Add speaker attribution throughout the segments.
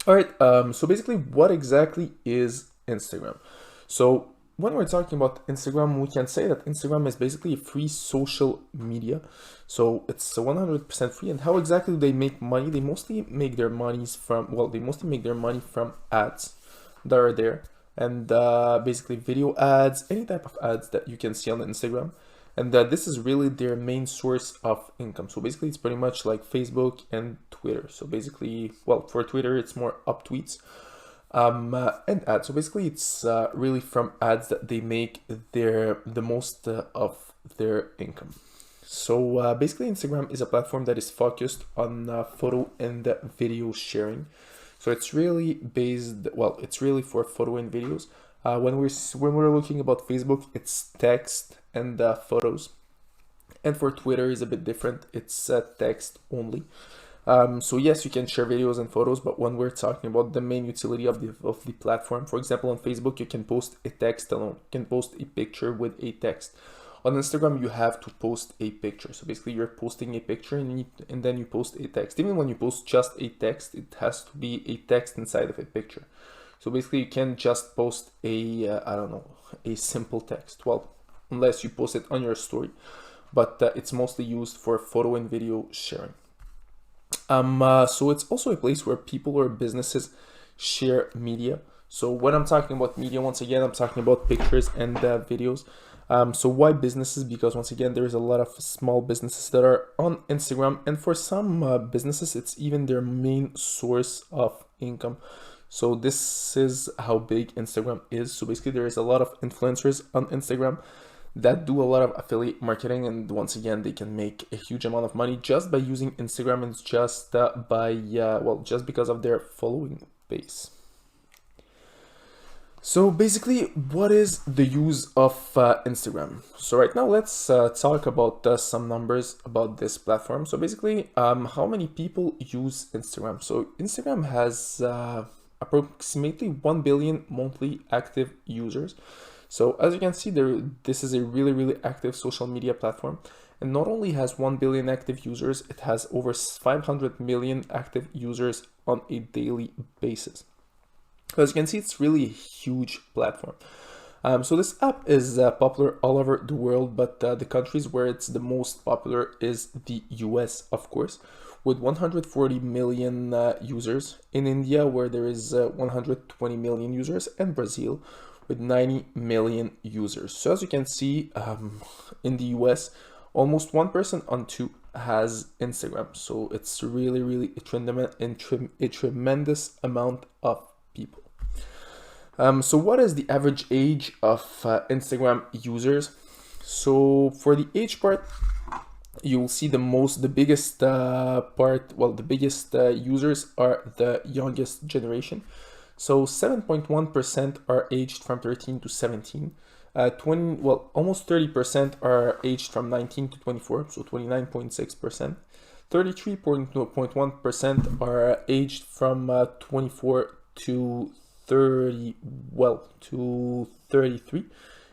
Speaker 1: All right, so basically what exactly is Instagram? So when we're talking about Instagram, we can say that Instagram is basically a free social media. So it's 100% free. And how exactly do they make money? They mostly make their monies from, well, they mostly make their money from ads that are there. And basically video ads, any type of ads that you can see on Instagram. And this is really their main source of income. So basically it's pretty much like Facebook and Twitter. So basically, well, for Twitter, it's more up tweets and ads. So basically it's really from ads that they make the most of their income. So basically Instagram is a platform that is focused on photo and video sharing. So it's really based, well, it's really for photo and videos. When we're looking about Facebook, it's text and photos, and for Twitter is a bit different. It's text only. So yes, you can share videos and photos, but when we're talking about the main utility of the platform, for example, on Facebook, you can post a text alone. You can post a picture with a text. On Instagram, you have to post a picture. So basically, you're posting a picture and then you post a text. Even when you post just a text, it has to be a text inside of a picture. So basically, you can just post a, I don't know, a simple text. Well, unless you post it on your story, but it's mostly used for photo and video sharing. So it's also a place where people or businesses share media. So when I'm talking about media, once again, I'm talking about pictures and videos. So why businesses? Because once again, there's a lot of small businesses that are on Instagram, and for some businesses, it's even their main source of income. So this is how big Instagram is. So basically there is a lot of influencers on Instagram that do a lot of affiliate marketing, and once again they can make a huge amount of money just by using Instagram, and just just because of their following base. So basically, what is the use of Instagram? So right now let's talk about some numbers about this platform. So basically, how many people use Instagram? So Instagram has approximately 1 billion monthly active users. So as you can see there, this is a really active social media platform, and not only has 1 billion active users, it has over 500 million active users on a daily basis. As you can see, it's really a huge platform. So this app is popular all over the world, but the countries where it's the most popular is the US, of course, with 140 million users, in India where there is 120 million users, and Brazil with 90 million users. So as you can see, in the US, almost 1 person on 2 has Instagram. So it's really a tremendous amount of people. So what is the average age of Instagram users? So for the age part, you will see the biggest users are the youngest generation. So 7.1% are aged from 13 to 17. Almost 30% are aged from 19 to 24, so 29.6%. 33.1% are aged from 24 to 33,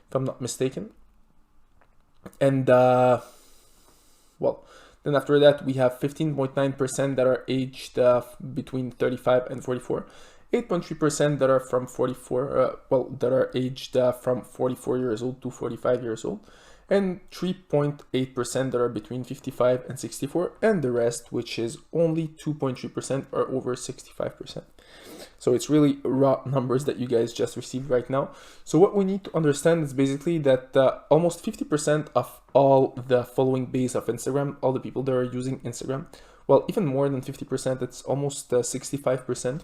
Speaker 1: if I'm not mistaken. And then after that we have 15.9% that are aged between 35 and 44. 8.3% that are from 44, that are aged from 44 years old to 45 years old, and 3.8% that are between 55 and 64, and the rest, which is only 2.3%, are over 65%. So it's really raw numbers that you guys just received right now. So what we need to understand is basically that almost 50% of all the following base of Instagram, all the people that are using Instagram, well, even more than 50%, it's almost 65%.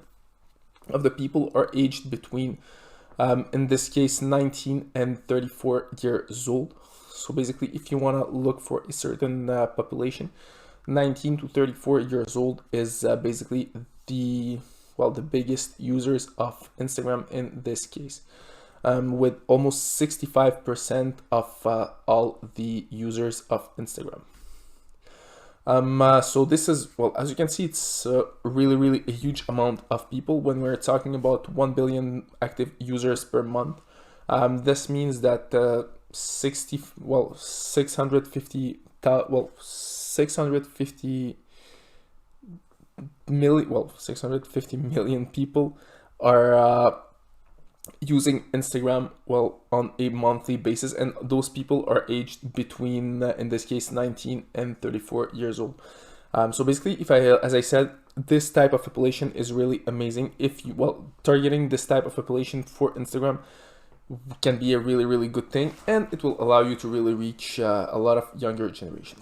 Speaker 1: Of the people are aged between, in this case, 19 and 34 years old. So basically, if you want to look for a certain population, 19 to 34 years old is basically the biggest users of Instagram in this case, with almost 65% of all the users of Instagram. So this is, well, as you can see, it's really a huge amount of people. When we're talking about 1 billion active users per month, this means that 650 million, well, 650 million people are using Instagram, well, on a monthly basis, and those people are aged between, in this case, 19 and 34 years old. So basically, if as I said, this type of population is really amazing. If you, well, targeting this type of population for Instagram can be a really, really good thing, and it will allow you to really reach a lot of younger generation.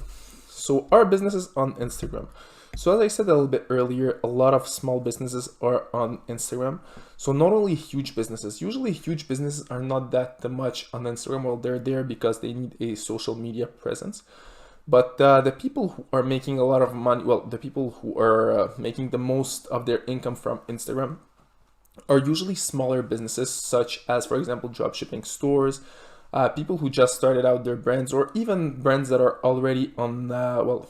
Speaker 1: So our businesses on Instagram. So as I said a little bit earlier, a lot of small businesses are on Instagram. So not only huge businesses, usually huge businesses are not that much on Instagram. Well, they're there because they need a social media presence. But the people who are making a lot of money, well, the people who are making the most of their income from Instagram are usually smaller businesses, such as, for example, dropshipping stores, people who just started out their brands, or even brands that are already on, well,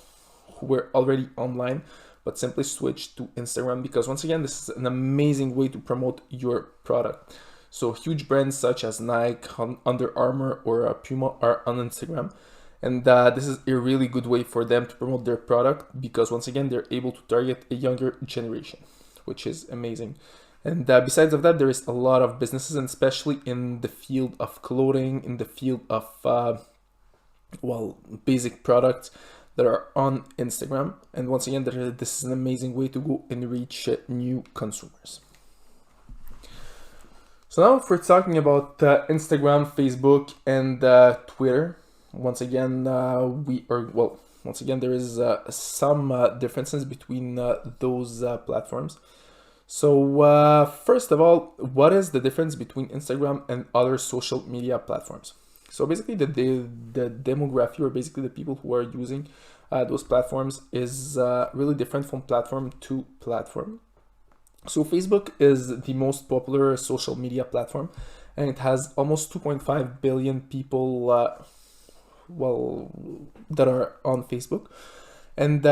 Speaker 1: who were already online, but simply switched to Instagram, because once again, this is an amazing way to promote your product. So huge brands such as Nike, Under Armour, or Puma are on Instagram. And this is a really good way for them to promote their product, because once again, they're able to target a younger generation, which is amazing. And besides of that, there is a lot of businesses, and especially in the field of clothing, in the field of, well, basic products that are on Instagram. And once again, this is an amazing way to go and reach new consumers. So now if we're talking about Instagram, Facebook, and Twitter, once again, there is some differences between those platforms. So first of all, what is the difference between Instagram and other social media platforms? So basically the demography, or basically the people who are using those platforms, is really different from platform to platform. So Facebook is the most popular social media platform, and it has almost 2.5 billion people that are on Facebook, and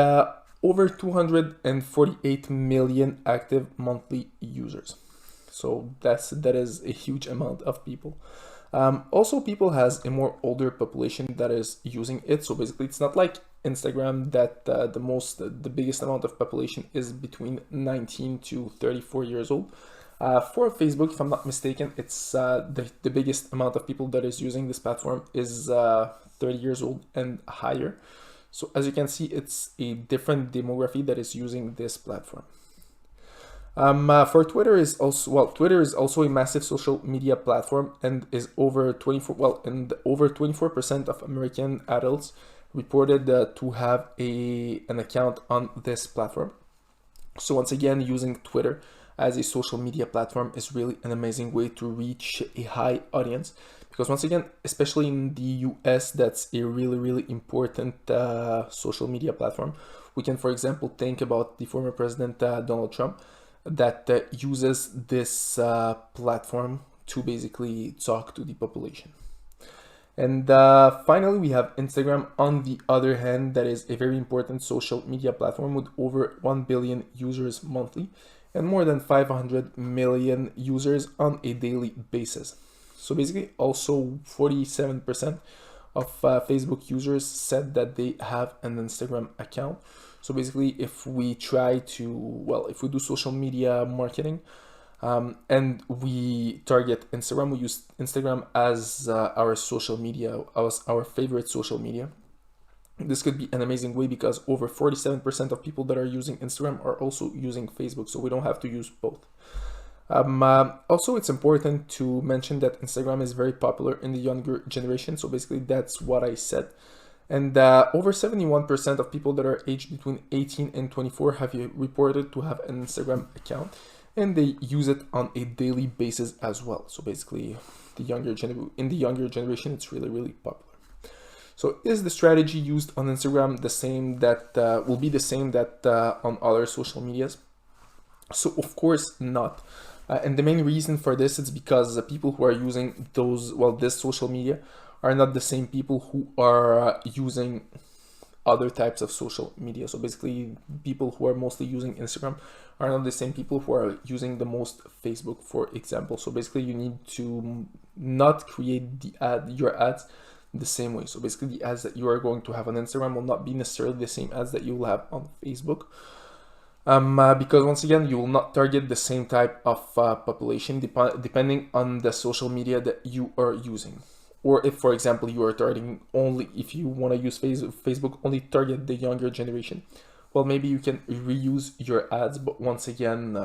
Speaker 1: over 248 million active monthly users. So that is a huge amount of people. Also, people has a more older population that is using it. So basically, it's not like Instagram that the biggest amount of population is between 19 to 34 years old. For Facebook, if I'm not mistaken, it's the biggest amount of people that is using this platform is 30 years old and higher. So as you can see, it's a different demography that is using this platform. For Twitter is also a massive social media platform, and is over 24% of American adults reported to have an account on this platform. So once again, using Twitter as a social media platform is really an amazing way to reach a high audience, because once again, especially in the US, that's a really, really important social media platform. We can, for example, think about the former president Donald Trump, that uses this platform to basically talk to the population. And finally, we have Instagram, on the other hand, that is a very important social media platform with over 1 billion users monthly and more than 500 million users on a daily basis. So basically, also 47% of Facebook users said that they have an Instagram account. So basically, if we try to, if we do social media marketing and we target Instagram, we use Instagram as our social media, as our favorite social media. This could be an amazing way, because over 47% of people that are using Instagram are also using Facebook, so we don't have to use both. Also, it's important to mention that Instagram is very popular in the younger generation. So basically, that's what I said. And over 71% of people that are aged between 18 and 24 have reported to have an Instagram account, and they use it on a daily basis as well. So basically, in the younger generation, it's really, really popular. So is the strategy used on Instagram the same that will be the same that on other social medias? So of course not. And the main reason for this is because the people who are using this social media are not the same people who are using other types of social media. So basically, people who are mostly using Instagram are not the same people who are using the most Facebook, for example. So basically, you need to not create your ads the same way. So basically, the ads that you are going to have on Instagram will not be necessarily the same ads that you will have on Facebook. Because once again, you will not target the same type of population depending on the social media that you are using. Or if, for example, you are targeting only, if you want to use Facebook, only target the younger generation, well, maybe you can reuse your ads. But once again,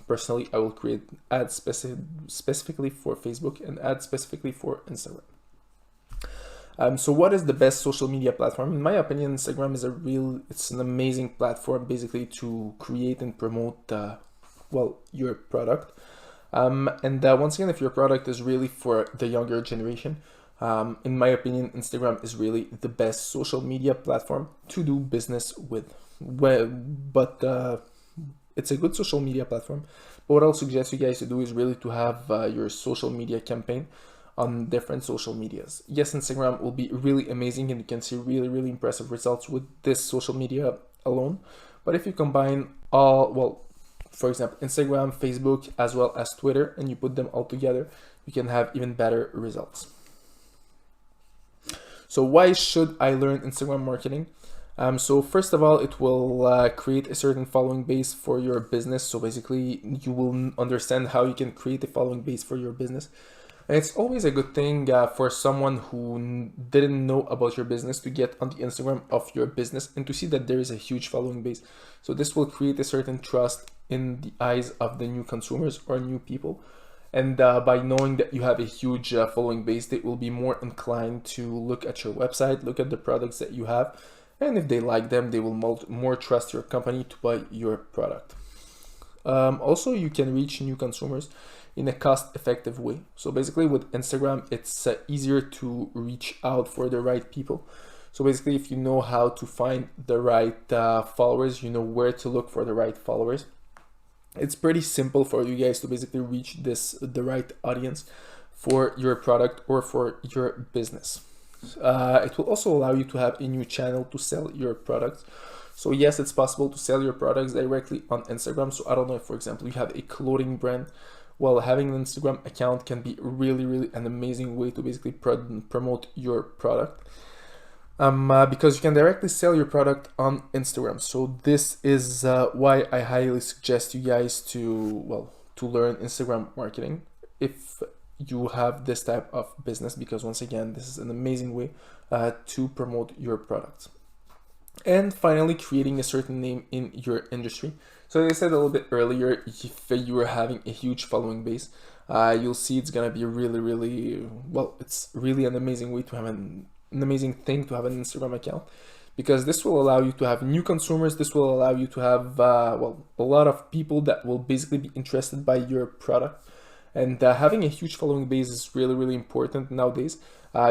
Speaker 1: personally, I will create ads specifically for Facebook and ads specifically for Instagram. So what is the best social media platform? In my opinion, Instagram is it's an amazing platform basically to create and promote, well, your product. And once again, if your product is really for the younger generation, in my opinion, Instagram is really the best social media platform to do business with. It's a good social media platform. But what I'll suggest you guys to do is really to have your social media campaign on different social medias. Yes, Instagram will be really amazing and you can see really impressive results with this social media alone. But if you combine all, well, for example, Instagram, Facebook, as well as Twitter, and you put them all together, you can have even better results. So why should I learn Instagram marketing? So first of all, it will create a certain following base for your business. So basically, you will understand how you can create a following base for your business. And it's always a good thing for someone who didn't know about your business to get on the Instagram of your business and to see that there is a huge following base. So this will create a certain trust in the eyes of the new consumers or new people. And by knowing that you have a huge following base, they will be more inclined to look at your website, look at the products that you have. And if they like them, they will more trust your company to buy your product. Also, you can reach new consumers in a cost-effective way. So basically with Instagram, it's easier to reach out for the right people. So basically, if you know how to find the right followers, you know where to look for the right followers, it's pretty simple for you guys to basically reach the right audience for your product or for your business. It will also allow you to have a new channel to sell your products. So yes, it's possible to sell your products directly on Instagram. So I don't know if, for example, you have a clothing brand. Well, having an Instagram account can be really an amazing way to basically promote your product. Because you can directly sell your product on Instagram. So this is why I highly suggest you guys to learn Instagram marketing if you have this type of business, because once again, this is an amazing way to promote your products. And finally, creating a certain name in your industry. So as I said a little bit earlier, if you are having a huge following base, you'll see it's gonna be really well, it's really an amazing way to have an amazing thing to have an Instagram account, because this will allow you to have new consumers. This will allow you to have a lot of people that will basically be interested by your product. And having a huge following base is really important nowadays,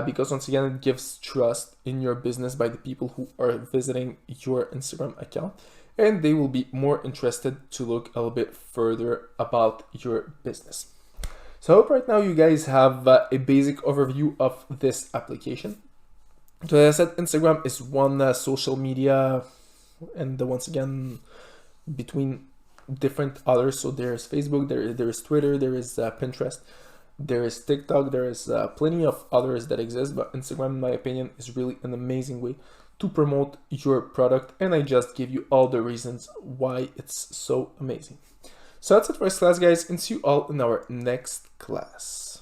Speaker 1: because once again, it gives trust in your business by the people who are visiting your Instagram account, and they will be more interested to look a little bit further about your business. So I hope right now you guys have a basic overview of this application. So as I said, Instagram is one social media, and once again, between different others. So there's Facebook, there is Twitter, there is Pinterest, there is TikTok, there is plenty of others that exist, but Instagram, in my opinion, is really an amazing way to promote your product, and I just give you all the reasons why it's so amazing. So that's it for this class, guys, and see you all in our next class.